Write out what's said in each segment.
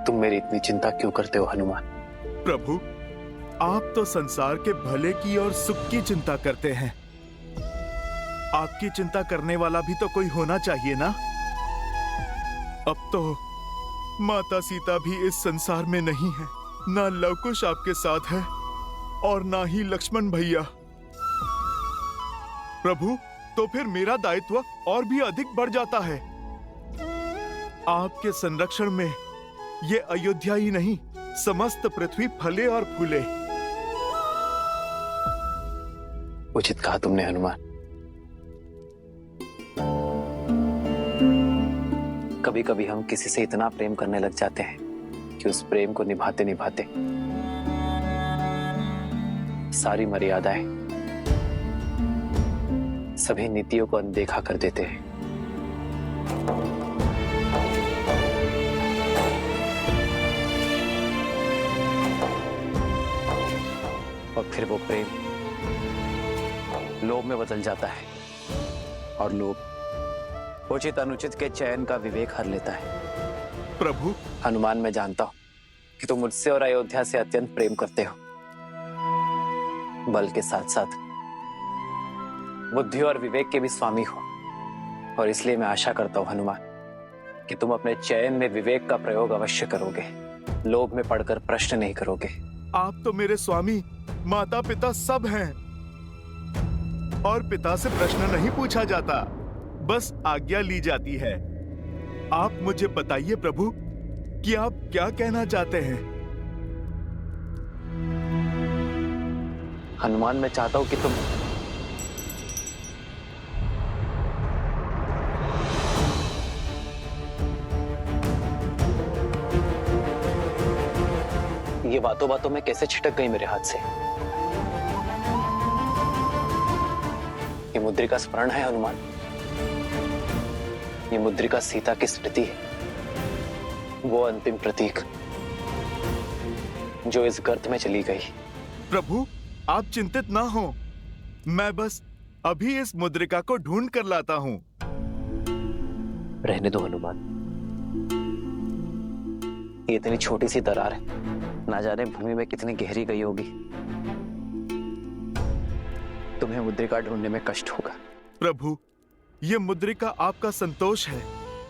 तुम मेरी इतनी चिंता क्यों करते हो हनुमान? प्रभु, आप तो संसार के भले की और सुख की चिंता करते हैं। आपकी चिंता करने वाला भी तो कोई होना चाहिए ना। अब तो माता सीता भी इस संसार में नहीं है, ना लवकुश आपके साथ है और ना ही लक्ष्मण भैया। प्रभु, तो फिर मेरा दायित्व और भी अधिक बढ़ जाता है। आपके संरक्षण में ये अयोध्या ही नहीं, समस्त पृथ्वी फले और फूले। उचित कहा तुमने हनुमान। कभी कभी हम किसी से इतना प्रेम करने लग जाते हैं कि उस प्रेम को निभाते निभाते सारी मर्यादाएं, सभी नीतियों को अनदेखा कर देते हैं। और फिर वो प्रेम लोभ में बदल जाता है और लोभ उचित अनुचित के चयन का विवेक हर लेता है। प्रभु, हनुमान, मैं जानता हूं कि तुम मुझसे और अयोध्या से अत्यंत प्रेम करते हो। बल के साथ साथ बुद्धि और विवेक के भी स्वामी हो, और इसलिए मैं आशा करता हूं हनुमान कि तुम अपने चयन में विवेक का प्रयोग अवश्य करोगे, लोभ में पड़कर प्रश्न नहीं करोगे। आप तो मेरे स्वामी, माता पिता सब हैं, और पिता से प्रश्न नहीं पूछा जाता, बस आज्ञा ली जाती है। आप मुझे बताइए प्रभु कि आप क्या कहना चाहते हैं। हनुमान, मैं चाहता हूं कि तुम ये बातों बातों में कैसे छिटक गई मेरे हाथ से। ये मुद्रिका स्मरण है हनुमान, ये मुद्रिका सीता की स्मृति है, वो अंतिम प्रतीक जो इस गर्त में चली गई। प्रभु, आप चिंतित ना हो, मैं बस अभी इस मुद्रिका को ढूंढ कर लाता हूं। रहने दो हनुमान, ये इतनी छोटी सी दरार है, ना जाने भूमि में कितनी गहरी गई होगी। तुम्हें मुद्रिका ढूंढने में कष्ट होगा। प्रभु, ये मुद्रिका आपका संतोष है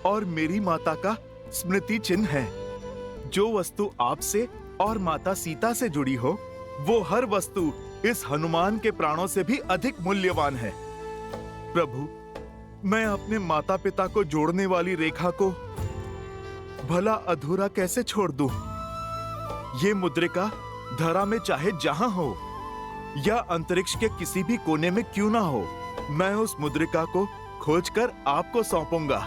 और मेरी माता का स्मृति चिन्ह है। जो वस्तु आपसे और माता सीता से जुड़ी हो, वो हर वस्तु इस हनुमान के प्राणों से भी अधिक मूल्यवान है। प्रभु, मैं अपने माता पिता को जोड़ने वाली रेखा को भला अधूरा कैसे छोड़ दूं? ये मुद्रिका धरा में चाहे जहां हो या अंतरिक्ष के किसी भी कोने में क्यों ना हो, मैं उस मुद्रिका को खोजकर आपको सौंपूंगा।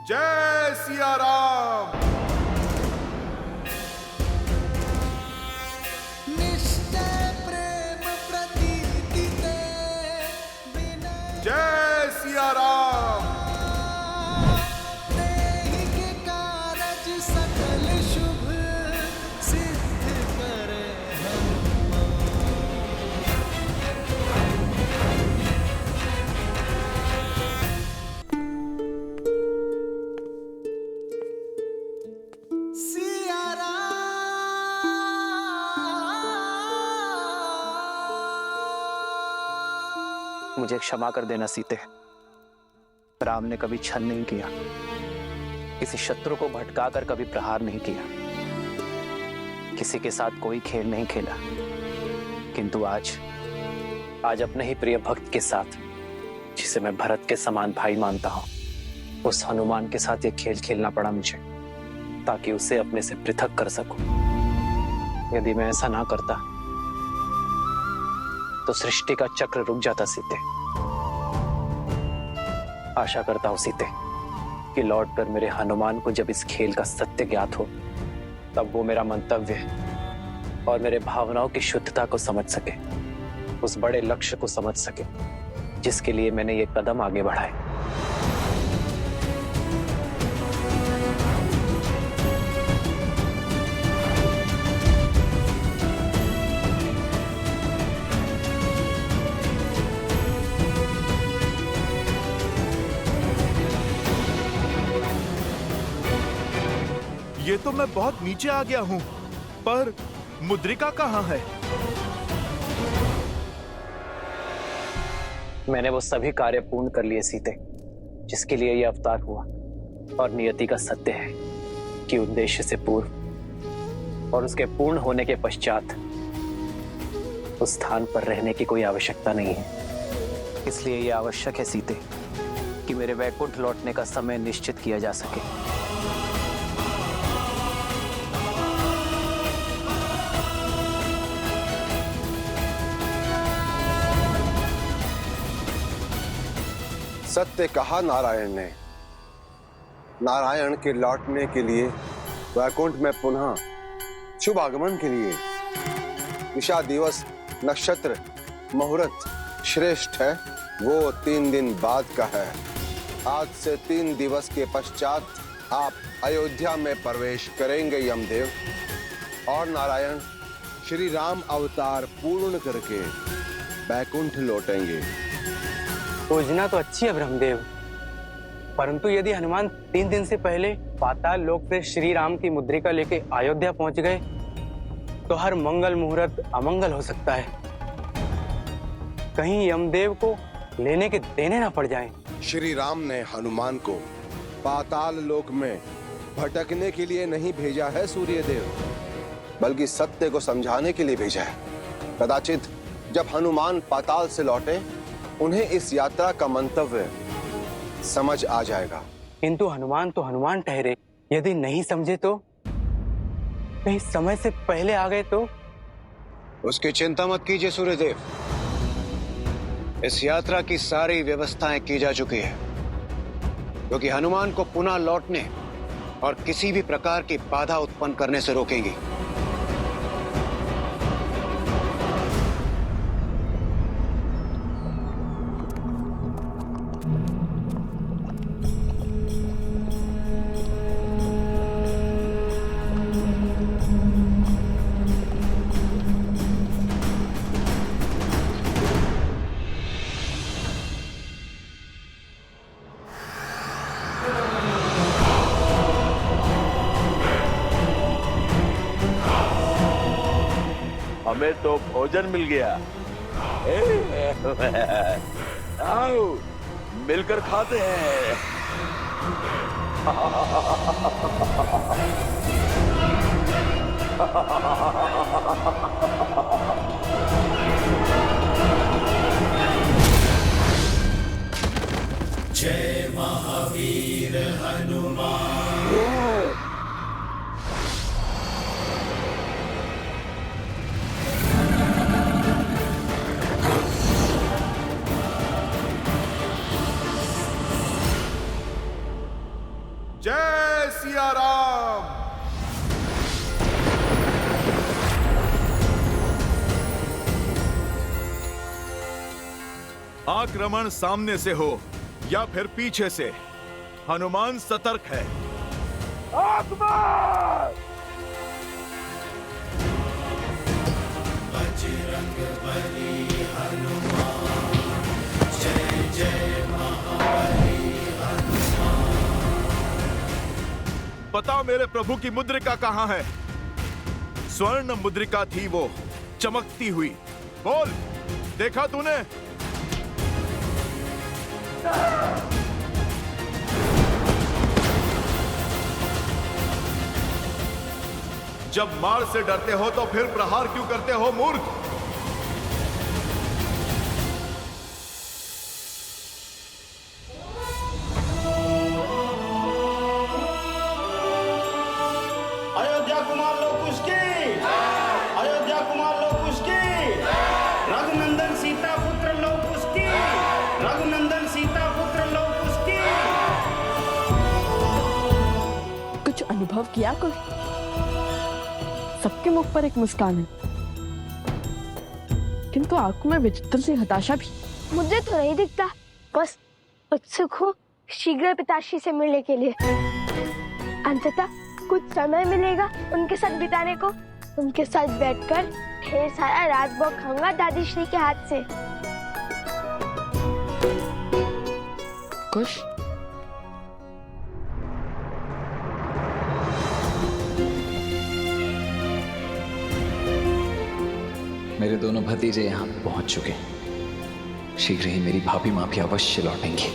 जय सिया राम। जय सिया राम। मुझे क्षमा कर देना सीते, राम ने कभी छल नहीं किया, किसी शत्रु को भटकाकर कभी प्रहार नहीं किया, किसी के साथ कोई खेल नहीं खेला, किंतु आज अपने ही प्रिय भक्त के साथ, जिसे मैं भरत के समान भाई मानता हूं, उस हनुमान के साथ ये खेल खेलना पड़ा मुझे, ताकि उसे अपने से पृथक कर सकूं। यदि मैं ऐसा ना करता तो सृष्टि का चक्र रुक जाता सीते। आशा करता हूं सीते कि लौटकर मेरे हनुमान को जब इस खेल का सत्य ज्ञात हो, तब वो मेरा मंतव्य और मेरे भावनाओं की शुद्धता को समझ सके, उस बड़े लक्ष्य को समझ सके जिसके लिए मैंने ये कदम आगे बढ़ाए। ये तो मैं बहुत नीचे आ गया हूँ, पर मुद्रिका कहाँ है? मैंने वो सभी कार्य पूर्ण कर लिए सीते, जिसके लिए यह अवतार हुआ। और नियति का सत्य है कि उद्देश्य से पूर्व और उसके पूर्ण होने के पश्चात उस स्थान पर रहने की कोई आवश्यकता नहीं है। इसलिए यह आवश्यक है सीते कि मेरे वैकुंठ लौटने का समय निश्चित किया जा सके। सत्य कहा नारायण ने। नारायण के लौटने के लिए वैकुंठ में पुनः शुभ आगमन के लिए दिशा दिवस नक्षत्र मुहूर्त श्रेष्ठ है, वो 3 दिन बाद का है। आज से 3 दिवस के पश्चात आप अयोध्या में प्रवेश करेंगे यमदेव, और नारायण श्री राम अवतार पूर्ण करके वैकुंठ लौटेंगे। योजना तो अच्छी है ब्रह्मदेव, परंतु यदि हनुमान 3 दिन से पहले पाताल लोक से श्री राम की मुद्रिका लेके अयोध्या पहुंच गए तो हर मंगल मुहूर्त अमंगल हो सकता है। कहीं यमदेव को लेने के देने ना पड़ जाएं। श्री राम ने हनुमान को पाताल लोक में भटकने के लिए नहीं भेजा है सूर्यदेव, बल्कि सत्य को समझाने के लिए भेजा है। कदाचित जब हनुमान पाताल से लौटे उन्हें इस यात्रा का मंतव्य समझ आ जाएगा। किंतु हनुमान तो हनुमान ठहरे, यदि नहीं समझे तो, कहीं समय से पहले आ गए तो? उसकी चिंता मत कीजिए सूर्यदेव, इस यात्रा की सारी व्यवस्थाएं की जा चुकी है, क्योंकि हनुमान को पुनः लौटने और किसी भी प्रकार की बाधा उत्पन्न करने से रोकेंगी। हमें तो भोजन मिल गया। आओ मिलकर खाते हैं। जय महावीर हनुमान। जय सिया राम। आक्रमण सामने से हो या फिर पीछे से, हनुमान सतर्क है। बजरंगबली हनुमान, जय जय महाबली हनुमान। बता मेरे प्रभु की मुद्रिका कहाँ है? स्वर्ण मुद्रिका थी वो, चमकती हुई। बोल, देखा तूने? जब मार से डरते हो तो फिर प्रहार क्यों करते हो मूर्ख? अयोध्या कुमार लोग उसकी, अयोध्या कुमार लोग उसकी, रघुनंदन सीता पुत्र लोग उसकी, रघुनंदन सीता पुत्र लोग उसकी। कुछ अनुभव किया कुछ? सबके मुख पर एक मुस्कान है, किंतु आंखों में विचित्र सी हताशा भी। मुझे तो नहीं दिखता, बस उत्सुक हूँ शीघ्र पिताश्री से मिलने के लिए। अंततः कुछ समय मिलेगा उनके साथ बिताने को। उनके साथ बैठकर ढेर सारा राजभोग खाऊंगा दादी श्री के हाथ से। कुछ मेरे दोनों भतीजे यहाँ पहुंच चुके हैं। शीघ्र ही मेरी भाभी माँ भी अवश्य लौटेंगी।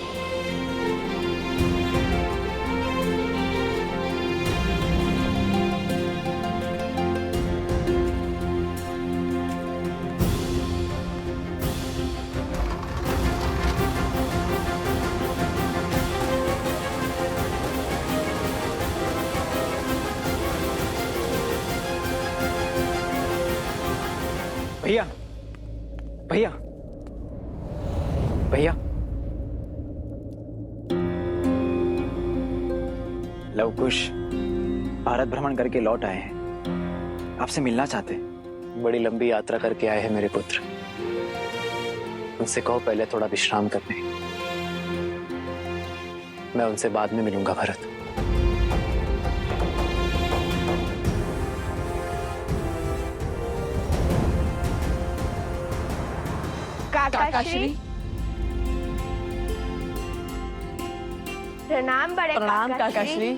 भैया भैया भैया, लवकुश भारत भ्रमण करके लौट आए हैं, आपसे मिलना चाहते हैं। बड़ी लंबी यात्रा करके आए हैं मेरे पुत्र, उनसे कहो पहले थोड़ा विश्राम करने। मैं उनसे बाद में मिलूंगा भरत। काकाश्री, प्रणाम बड़े प्रणाम काकाश्री।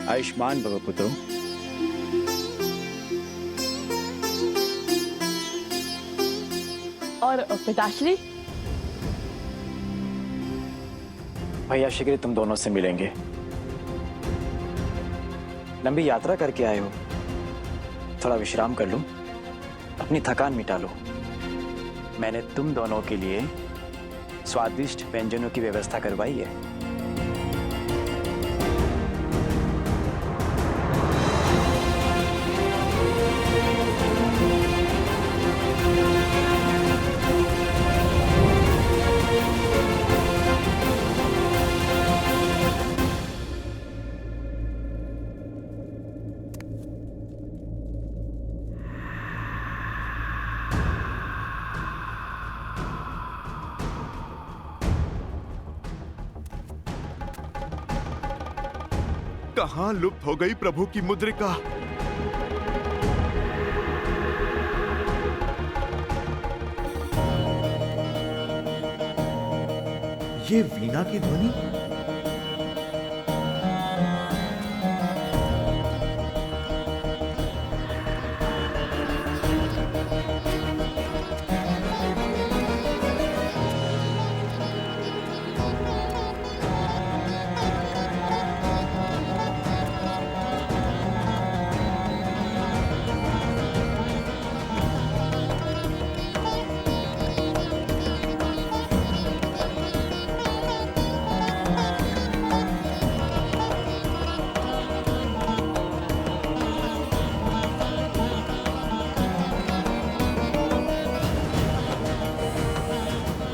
आयुष्मान भव पुत्रो। और पिताश्री? भैया शीघ्र ही तुम दोनों से मिलेंगे। लंबी यात्रा करके आए हो, थोड़ा विश्राम कर लो, अपनी थकान मिटा लो। मैंने तुम दोनों के लिए स्वादिष्ट व्यंजनों की व्यवस्था करवाई है। कहां लुप्त हो गई प्रभु की मुद्रिका? ये वीणा की ध्वनि?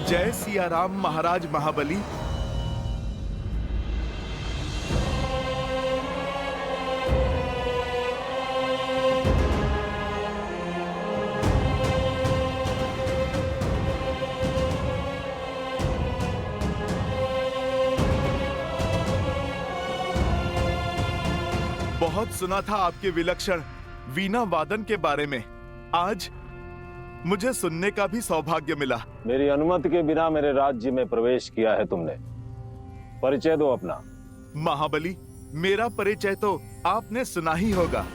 जय सिया राम महाराज महाबली। बहुत सुना था आपके विलक्षण वीणा वादन के बारे में, आज मुझे सुनने का भी सौभाग्य मिला। मेरी अनुमति के बिना मेरे राज्य में प्रवेश किया है तुमने, परिचय दो अपना। महाबली, मेरा परिचय तो आपने सुना ही होगा।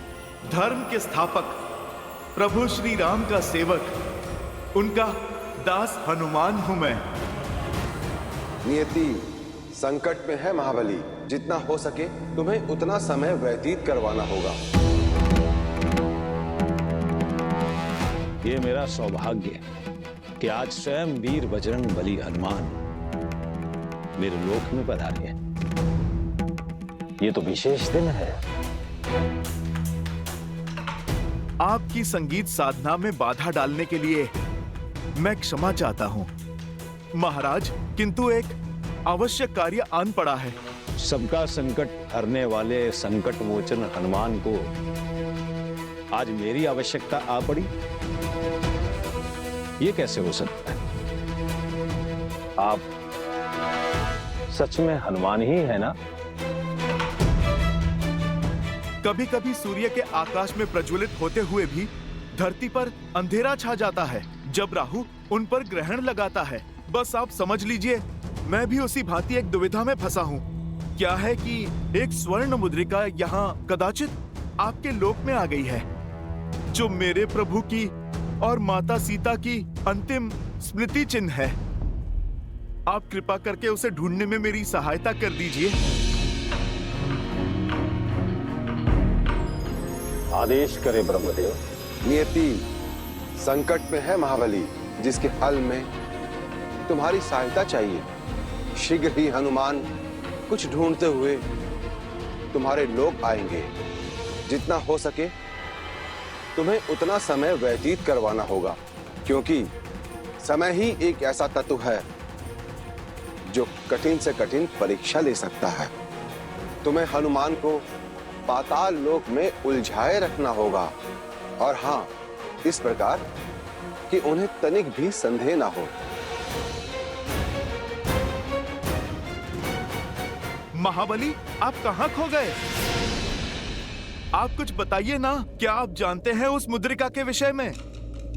धर्म के स्थापक, प्रभु श्री राम का सेवक, उनका दास हनुमान हूं मैं। नियति संकट में है महाबली, जितना हो सके तुम्हें उतना समय व्यतीत करवाना होगा। ये मेरा सौभाग्य है कि आज स्वयं वीर बजरंग बली हनुमान मेरे लोक में पधारे हैं। ये तो विशेष दिन है। आपकी संगीत साधना में बाधा डालने के लिए मैं क्षमा चाहता हूं महाराज, किंतु एक आवश्यक कार्य आन पड़ा है। सबका संकट हरने वाले संकट मोचन हनुमान को आज मेरी आवश्यकता आ पड़ी, ये कैसे हो सकता है? आप सच में हनुमान ही है ना? कभी कभी सूर्य के आकाश में प्रज्वलित होते हुए भी धरती पर अंधेरा छा जाता है जब राहु उन पर ग्रहण लगाता है। बस आप समझ लीजिए, मैं भी उसी भांति एक दुविधा में फंसा हूँ। क्या है कि एक स्वर्ण मुद्रिका यहाँ कदाचित आपके लोक में आ गई है, जो मेरे प्रभु की और माता सीता की अंतिम स्मृति चिन्ह है। आप कृपा करके उसे ढूंढने में मेरी सहायता कर दीजिए। आदेश करे ब्रह्मदेव। नियति संकट में है महाबली, जिसके हल में तुम्हारी सहायता चाहिए। शीघ्र ही हनुमान कुछ ढूंढते हुए तुम्हारे लोक आएंगे। जितना हो सके तुम्हें उतना समय व्यतीत करवाना होगा, क्योंकि समय ही एक ऐसा तत्व है जो कठिन से कठिन परीक्षा ले सकता है। तुम्हें हनुमान को पाताल लोक में उलझाए रखना होगा, और हाँ, इस प्रकार कि उन्हें तनिक भी संदेह ना हो। महाबली, आप कहाँ खो गए? आप कुछ बताइए ना, क्या आप जानते हैं उस मुद्रिका के विषय में?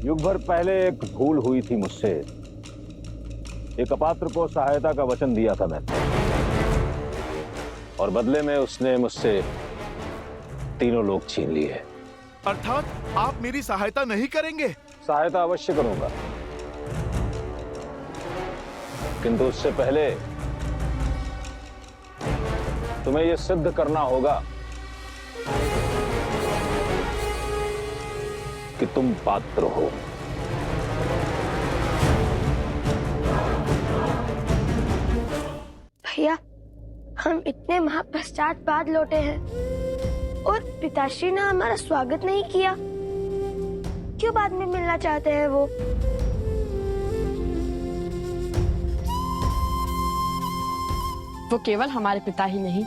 युग भर पहले एक भूल हुई थी मुझसे। एक अपात्र को सहायता का वचन दिया था मैंने, और बदले में उसने मुझसे तीनों लोग छीन लिए। अर्थात आप मेरी सहायता नहीं करेंगे? सहायता अवश्य करूंगा, किंतु उससे पहले तुम्हें यह सिद्ध करना होगा कि तुम पात्र हो। भैया, हम इतने माह पश्चात बाद लौटे हैं और पिताश्री ने हमारा स्वागत नहीं किया। क्यों बाद में मिलना चाहते हैं वो? वो केवल हमारे पिता ही नहीं,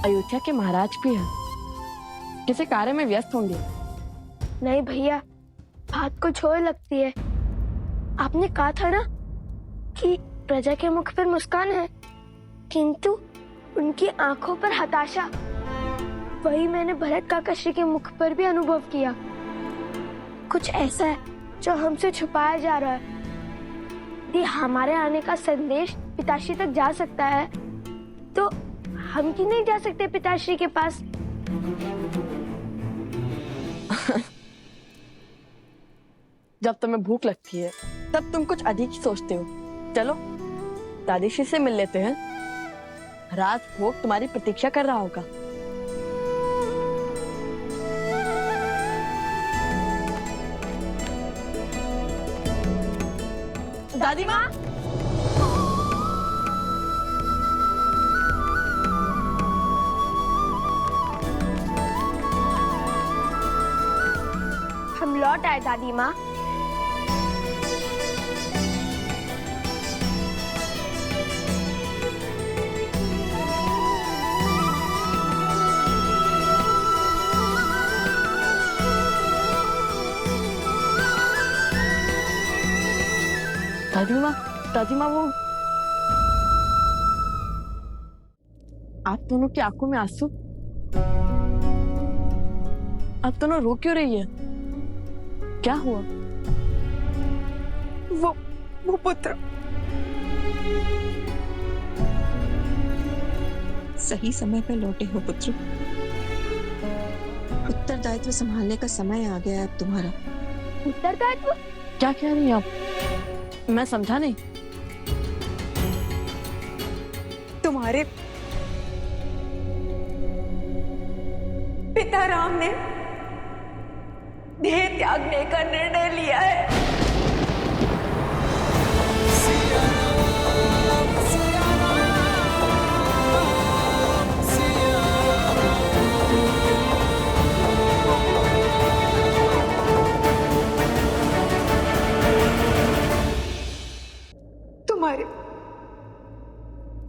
अयोध्या के महाराज भी हैं। किसी कार्य में व्यस्त होंगे। नहीं भैया, बात कुछ और लगती है। आपने कहा था ना कि प्रजा के मुख पर मुस्कान है, किंतु उनकी आंखों पर हताशा। वही मैंने भरत काकाश्री के मुख पर भी अनुभव किया। कुछ ऐसा है जो हमसे छुपाया जा रहा है। यदि हमारे आने का संदेश पिताश्री तक जा सकता है, तो हम क्यों नहीं जा सकते पिताश्री के पास? जब तुम्हें भूख लगती है तब तुम कुछ अधिक ही सोचते हो। चलो दादीश्री से मिल लेते हैं। राज भोग तुम्हारी प्रतीक्षा कर रहा होगा। दादी माँ, हम लौट आए दादी माँ। दादी माँ वो आप दोनों की आंखों में आंसू। आप दोनों रो क्यों रही है? क्या हुआ? वो पुत्र सही समय पर लौटे हो पुत्र। उत्तरदायित्व संभालने का समय आ गया है अब तुम्हारा। उत्तरदायित्व? क्या कह रही हैं आप? मैं समझा नहीं। तुम्हारे पिता राम ने देह त्यागने का निर्णय लिया है।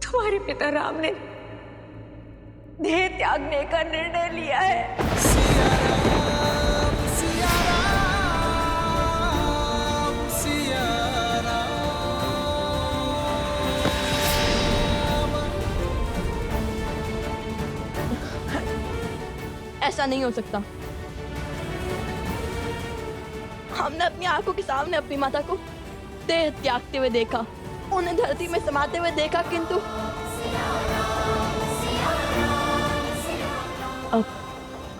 तुम्हारे पिता राम ने देह त्यागने का निर्णय लिया है। ऐसा नहीं हो सकता। हमने अपनी आंखों के सामने अपनी माता को देह त्यागते हुए देखा, उन्हें धरती में समाते हुए देखा, किंतु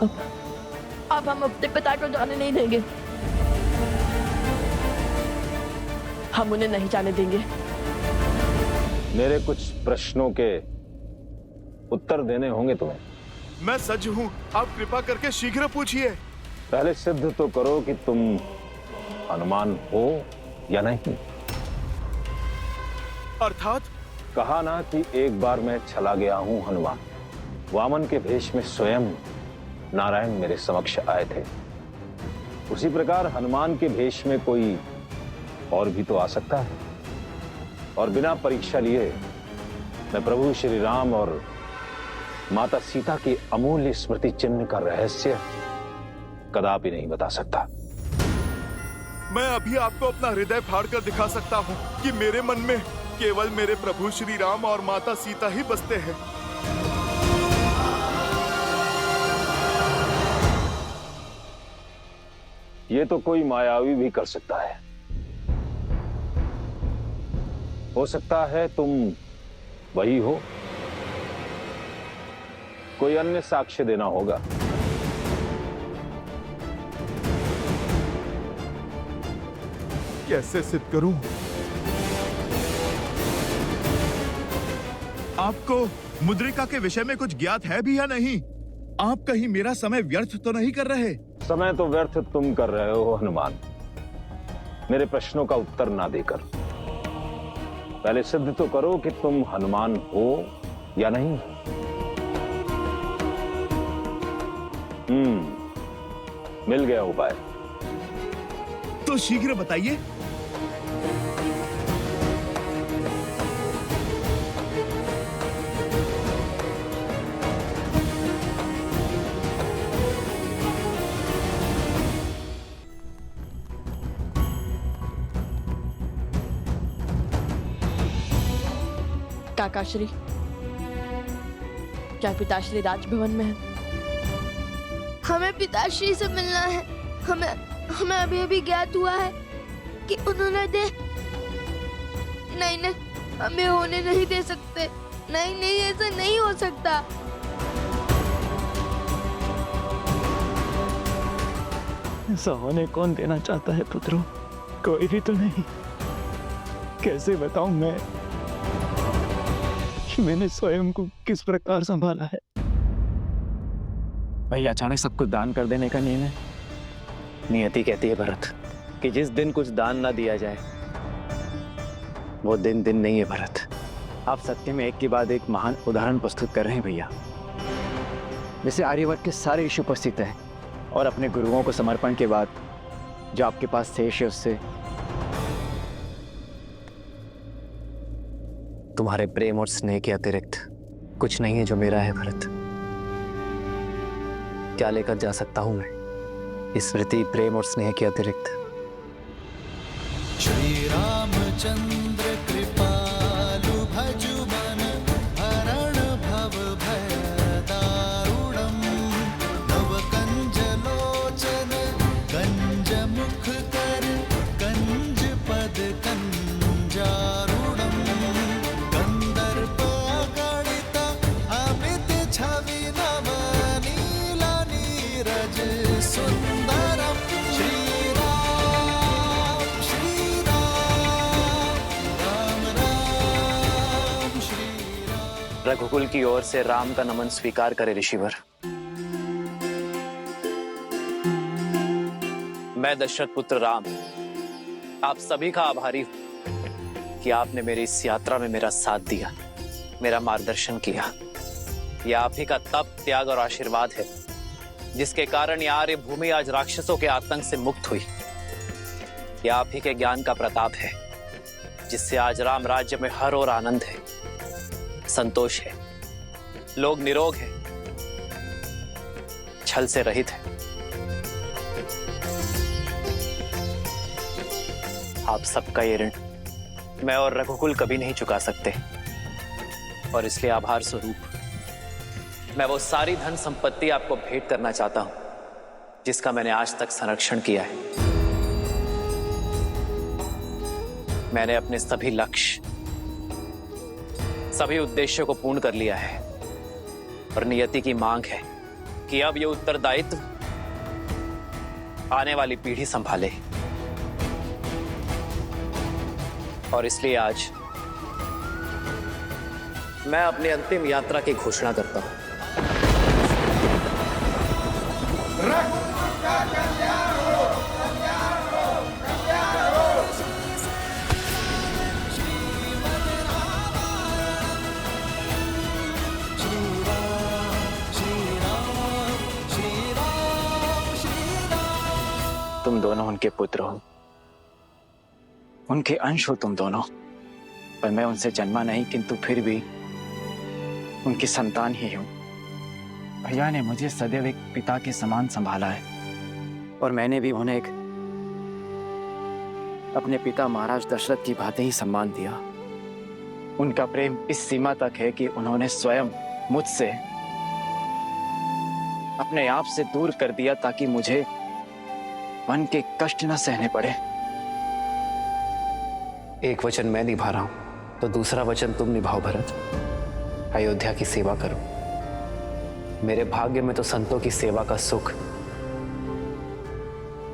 अब हम अपने पिता को जाने नहीं देंगे। हम उन्हें नहीं जाने देंगे। मेरे कुछ प्रश्नों के उत्तर देने होंगे तुम्हें। मैं सज्ज हूँ, आप कृपा करके शीघ्र पूछिए। पहले सिद्ध तो करो कि तुम हनुमान हो या नहीं। अर्थात? कहा ना कि एक बार मैं चला गया हूं हनुमान। वामन के भेष में स्वयं नारायण मेरे समक्ष आए थे। उसी प्रकार हनुमान के भेष में कोई और भी तो आ सकता है। और बिना परीक्षा लिए मैं प्रभु श्री राम और माता सीता की अमूल्य स्मृति चिन्ह का रहस्य कदापि नहीं बता सकता। मैं अभी आपको अपना हृदय फाड़ कर दिखा सकता हूँ कि मेरे मन में केवल मेरे प्रभु श्री राम और माता सीता ही बसते हैं। ये तो कोई मायावी भी कर सकता है। हो सकता है तुम वही हो। कोई अन्य साक्ष्य देना होगा। कैसे सिद्ध करूं? आपको मुद्रिका के विषय में कुछ ज्ञात है भी या नहीं? आप कहीं मेरा समय व्यर्थ तो नहीं कर रहे? समय तो व्यर्थ तुम कर रहे हो हनुमान, मेरे प्रश्नों का उत्तर ना देकर। पहले सिद्ध तो करो कि तुम हनुमान हो या नहीं। मिल गया उपाय। तो शीघ्र बताइए। काकाश्री, क्या पिताश्री राजभवन में है? हमें पिताश्री से मिलना है। हमें अभी अभी ज्ञात हुआ है कि उन्होंने नहीं, हमें होने नहीं दे सकते। नहीं, ऐसा नहीं हो सकता। ऐसा होने कौन देना चाहता है पुत्रों? कोई भी तो नहीं। कैसे बताऊं मैं कि मैंने स्वयं को किस प्रकार संभाला है। भाई अचानक सब कुछ दान कर देने का निर्णय। नियति कहती है भरत कि जिस दिन कुछ दान ना दिया जाए वो दिन नहीं है भरत। आप सत्य में एक के बाद एक महान उदाहरण प्रस्तुत कर रहे हैं भैया। जैसे आर्यवर्त के सारे ऋषि उपस्थित हैं और अपने गुरुओं को समर्पण के बाद जो आपके पास शेष है उससे तुम्हारे प्रेम और स्नेह के अतिरिक्त कुछ नहीं है जो मेरा है भरत। क्या लेकर जा सकता हूं मैं स्मृति, प्रेम और स्नेह के अतिरिक्त? श्री रामचंद्र कृपालु भजु मन हरण भव भय दारुणम नव कंज लोचन कंज मुख कर कंज पद कंजारुणम कंदर्प अगणित अमित छवि नव नीला नीरज सुंदरम श्री राम राम राम श्री राम। रघुकुल की ओर से राम का नमन स्वीकार करे ऋषिवर। मैं दशरथ पुत्र राम आप सभी का आभारी हूं कि आपने मेरी इस यात्रा में मेरा साथ दिया, मेरा मार्गदर्शन किया। यह आप ही का तप, त्याग और आशीर्वाद है जिसके कारण यह आर्य भूमि आज राक्षसों के आतंक से मुक्त हुई। यह आप ही के ज्ञान का प्रताप है जिससे आज राम राज्य में हर ओर आनंद है, संतोष है, लोग निरोग हैं, छल से रहित है। आप सबका ये ऋण मैं और रघुकुल कभी नहीं चुका सकते और इसलिए आभार स्वरूप मैं वो सारी धन संपत्ति आपको भेंट करना चाहता हूं जिसका मैंने आज तक संरक्षण किया है। मैंने अपने सभी लक्ष्य, सभी उद्देश्यों को पूर्ण कर लिया है और नियति की मांग है कि अब ये उत्तरदायित्व आने वाली पीढ़ी संभाले। और इसलिए आज मैं अपनी अंतिम यात्रा की घोषणा करता हूं। तुम दोनों उनके पुत्र हो, उनके अंश हो तुम दोनों, पर मैं उनसे जन्मा नहीं, किंतु फिर भी उनकी संतान ही हूं। भैया ने मुझे सदैव एक पिता के समान संभाला है और मैंने भी उन्हें अपने पिता महाराज दशरथ की भांति ही सम्मान दिया। उनका प्रेम इस सीमा तक है कि उन्होंने स्वयं मुझसे अपने आप से दूर कर दिया ताकि मुझे मन के कष्ट न सहने पड़े। एक वचन मैं निभा रहा हूं तो दूसरा वचन तुम निभाओ भरत। अयोध्या की सेवा करो। मेरे भाग्य में तो संतों की सेवा का सुख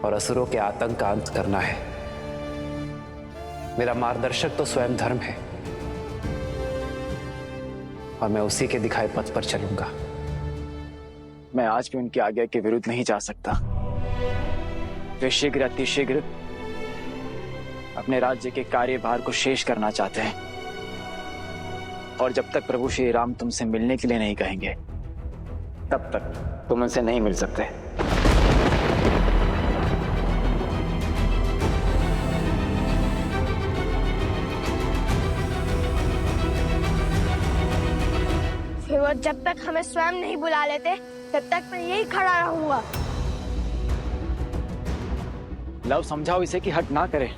और असुरों के आतंक का अंत करना है। मेरा मार्गदर्शक तो स्वयं धर्म है और मैं उसी के दिखाए पथ पर चलूंगा। मैं आज भी उनकी आज्ञा के विरुद्ध नहीं जा सकता। वे शीघ्र अतिशीघ्र अपने राज्य के कार्यभार को शेष करना चाहते हैं और जब तक प्रभु श्री राम तुमसे मिलने के लिए नहीं कहेंगे तब तक तुम उनसे नहीं मिल सकते। फिर वो जब तक हमें स्वयं नहीं बुला लेते तब तक मैं यही खड़ा रहूंगा। लव समझाओ इसे कि हट ना करे।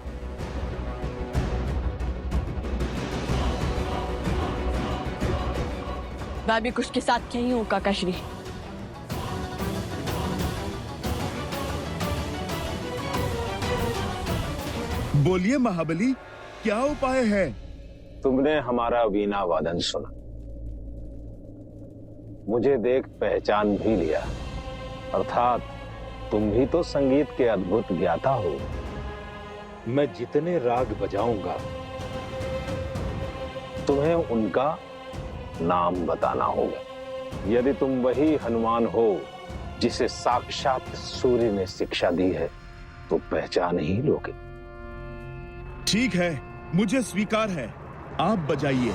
मैं भी कुछ के साथ यही हूँ काका श्री। बोलिए महाबली, क्या उपाय है? तुमने हमारा वीणा वादन सुना, मुझे देख पहचान भी लिया, अर्थात तुम भी तो संगीत के अद्भुत ज्ञाता हो। मैं जितने राग बजाऊंगा तुम्हें उनका नाम बताना होगा। यदि तुम वही हनुमान हो जिसे साक्षात सूर्य ने शिक्षा दी है तो पहचान ही लोगे। ठीक है, मुझे स्वीकार है, आप बजाइए।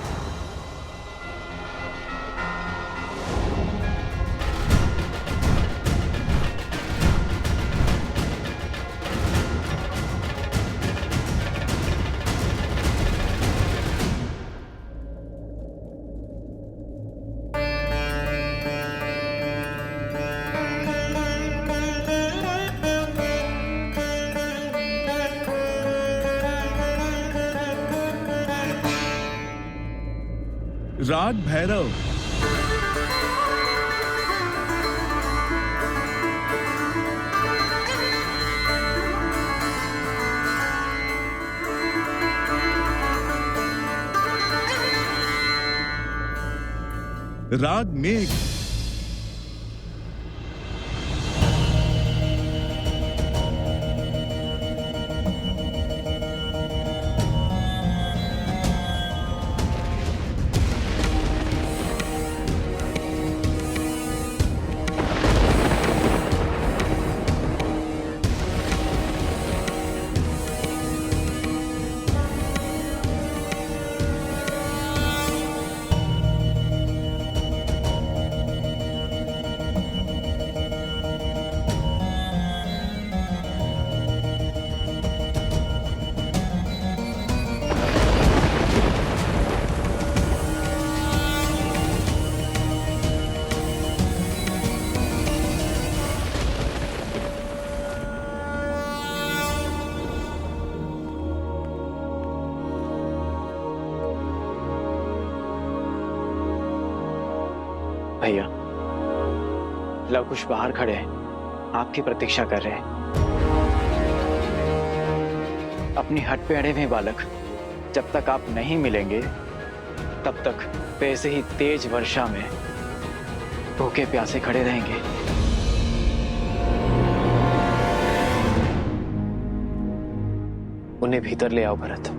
राग भैरव। राग मेघ। भैया, लव कुश बाहर खड़े हैं, आपकी प्रतीक्षा कर रहे हैं। अपनी हट पे अड़े हुए बालक जब तक आप नहीं मिलेंगे तब तक वैसे ही तेज वर्षा में भूखे प्यासे खड़े रहेंगे। उन्हें भीतर ले आओ भरत।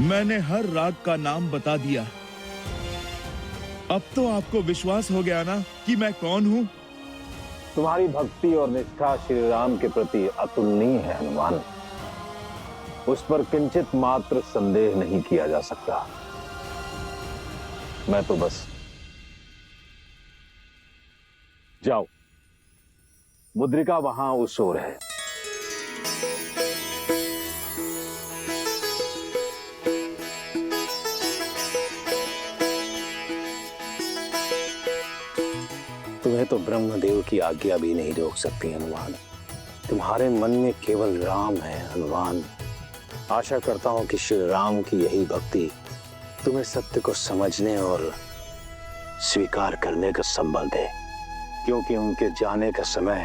मैंने हर राग का नाम बता दिया। अब तो आपको विश्वास हो गया ना कि मैं कौन हूं? तुम्हारी भक्ति और निष्ठा श्री राम के प्रति अतुलनीय है हनुमान। उस पर किंचित मात्र संदेह नहीं किया जा सकता। मैं तो बस जाओ, मुद्रिका वहां उस ओर है। तुम्हें तो ब्रह्मदेव की आज्ञा भी नहीं रोक सकती हनुमान। तुम्हारे मन में केवल राम है हनुमान। आशा करता हूं कि श्री राम की यही भक्ति तुम्हें सत्य को समझने और स्वीकार करने का संबल दे, क्योंकि उनके जाने का समय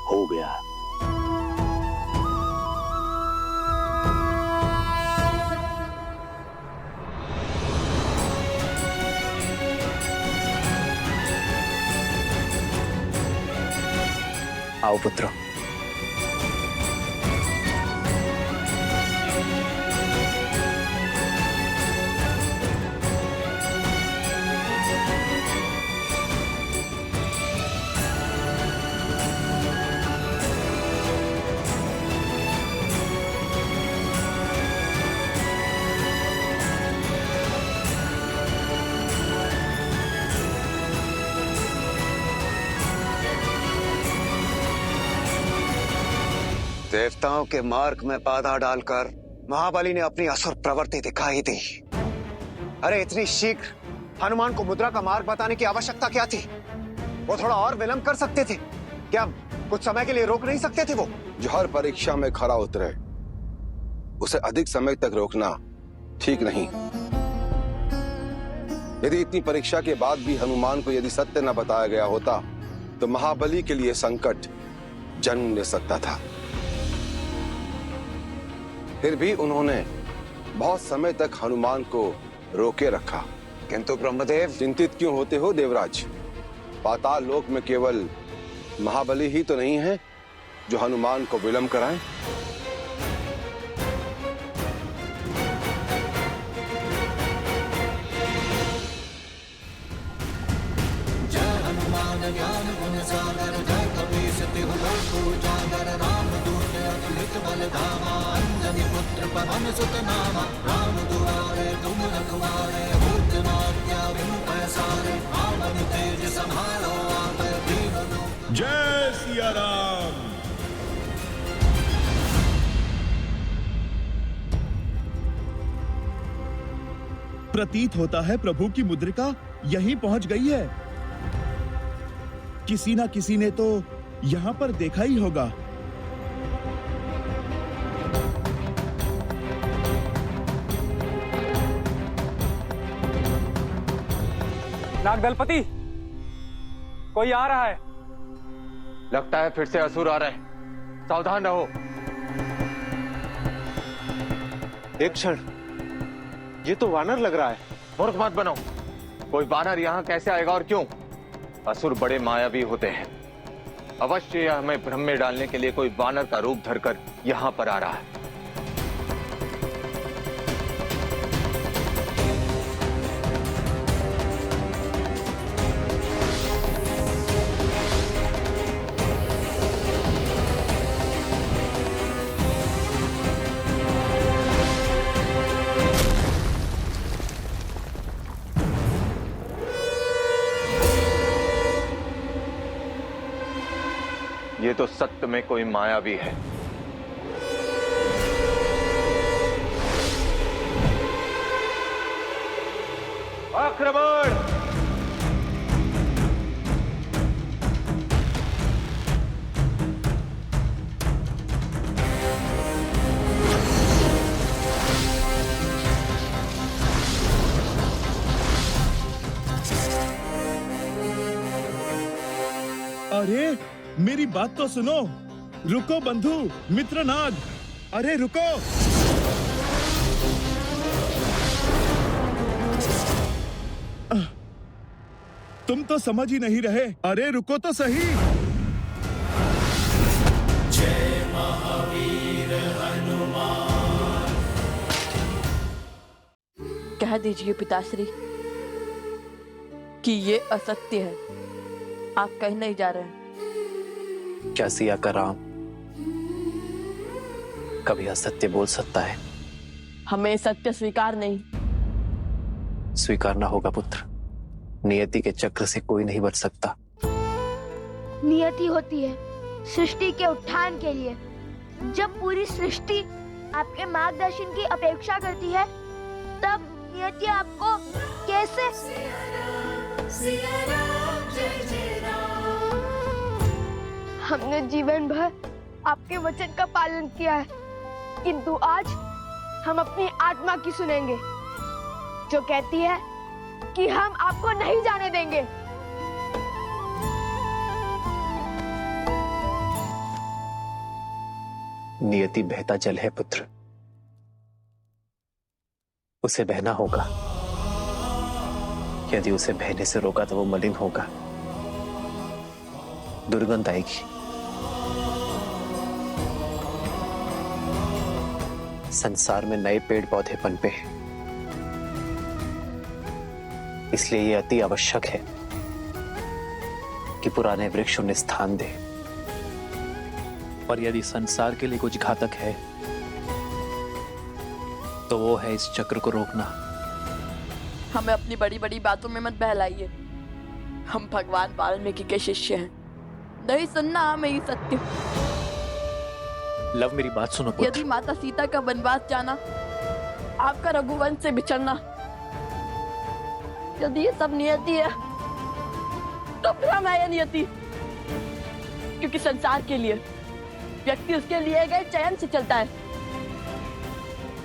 हो गया। आओ पुत्र। देवताओं के मार्ग में बाधा डालकर महाबली ने अपनी असुर प्रवृत्ति दिखाई दी। अरे इतनी शीघ्र हनुमान को मुद्रा का मार्ग बताने की आवश्यकता क्या थी? वो थोड़ा और विलंब कर सकते थे क्या? कुछ समय के लिए रोक नहीं सकते थे वो? जो हर परीक्षा में खरा उतरे उसे अधिक समय तक रोकना ठीक नहीं। यदि इतनी परीक्षा के बाद भी हनुमान को यदि सत्य न बताया गया होता तो महाबली के लिए संकट जन्म ले सकता था। फिर भी उन्होंने बहुत समय तक हनुमान को रोके रखा। किंतु ब्रह्मदेव, चिंतित क्यों होते हो देवराज? पाताल लोक में केवल महाबली ही तो नहीं है जो हनुमान को विलंब कराएं। जय हनुमान ज्ञान गुण सागर, जय कपीस तिहु लोक उजागर, रामदूत अतुलित बल धामा, अंजनी पुत्र पवन सुत नामा, राम दुआरे तुम रखवारे, होत न आज्ञा बिनु पैसारे, रावण तेज संहारो आप दीन। जय सिया राम। प्रतीत होता है प्रभु की मुद्रिका यहीं पहुंच गई है। किसी ना किसी ने तो यहां पर देखा ही होगा। नागदलपति, कोई आ रहा है। लगता है फिर से असुर आ रहे हैं, सावधान रहो। एक क्षण, ये तो वानर लग रहा है। मूर्ख मत बनो। कोई वानर यहाँ कैसे आएगा और क्यों? असुर बड़े मायावी होते हैं। अवश्य यह हमें भ्रम में डालने के लिए कोई वानर का रूप धरकर यहाँ पर आ रहा है। ये तो सत्य में कोई मायावी है। आक्रमण! अरे मेरी बात तो सुनो। रुको बंधु, मित्रनाग, अरे रुको। तुम तो समझ ही नहीं रहे, अरे रुको तो सही। जय महावीर हनुमान। कह दीजिए पिताश्री कि ये असत्य है, आप कहीं नहीं जा रहे हैं। क्या सिया का राम कभी असत्य बोल सकता है? हमें सत्य स्वीकार नहीं। स्वीकारना होगा पुत्र, नियति के चक्र से कोई नहीं बच सकता। नियति होती है सृष्टि के उत्थान के लिए। जब पूरी सृष्टि आपके मार्गदर्शन की अपेक्षा करती है, तब नियति आपको कैसे? हमने जीवन भर आपके वचन का पालन किया है, किंतु आज हम अपनी आत्मा की सुनेंगे, जो कहती है कि हम आपको नहीं जाने देंगे। नियति बहता जल है पुत्र, उसे बहना होगा। यदि उसे बहने से रोका तो वो मलिन होगा, दुर्गंध आएगी। संसार में नए पेड़ पौधे पनपे हैं, इसलिए ये अति आवश्यक है कि पुराने वृक्ष उन्हें स्थान दे। और यदि संसार के लिए कुछ घातक है तो वो है इस चक्र को रोकना। हमें अपनी बड़ी बड़ी बातों में मत बहलाइए। हम भगवान वाल्मीकि के शिष्य हैं, नहीं सुनना हमें ये सत्य। लव मेरी बात सुनो पुत्र। यदि माता सीता का वनवास जाना, आपका रघुवंश से बिछड़ना, यदि ये सब नियति है तो फिर हम है नियति। क्योंकि संसार के लिए व्यक्ति उसके लिए गए चयन से चलता है,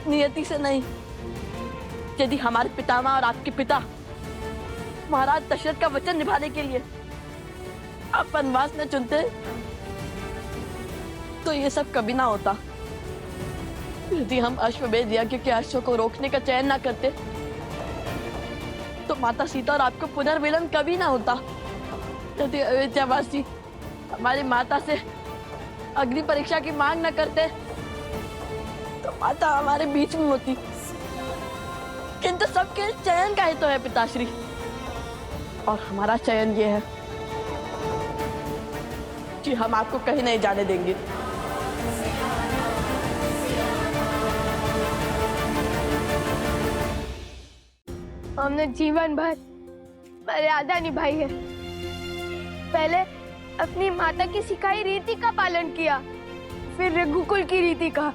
नियति से नहीं। यदि हमारे पितामह और आपके पिता महाराज दशरथ का वचन निभाने के लिए आप वनवास न चुनते तो ये सब कभी ना होता। यदि हम अश्वमेध यज्ञ के अश्व को रोकने का चयन ना करते तो माता सीता और आपको पुनर्मिलन कभी ना होता। यदि अयोध्यावासी हमारी माता से अग्नि परीक्षा की मांग न करते तो माता हमारे बीच में होती। किंतु सबके चयन का ही तो है पिताश्री, और हमारा चयन ये है कि हम आपको कहीं नहीं जाने देंगे। हमने जीवन भर मर्यादा निभाई है। पहले अपनी माता की सिखाई रीति का पालन किया, फिर रघुकुल की रीति का,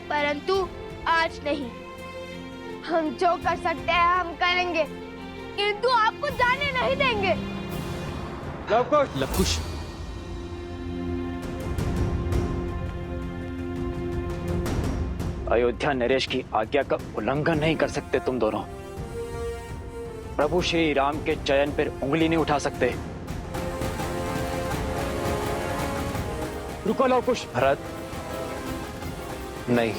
परंतु आज नहीं। हम जो कर सकते हैं हम करेंगे, किंतु आपको जाने नहीं देंगे। लवकुश, अयोध्या नरेश की आज्ञा का उल्लंघन नहीं कर सकते तुम दोनों। प्रभु श्री राम के चयन पर उंगली नहीं उठा सकते। रुको लवकुश। भरत, नहीं,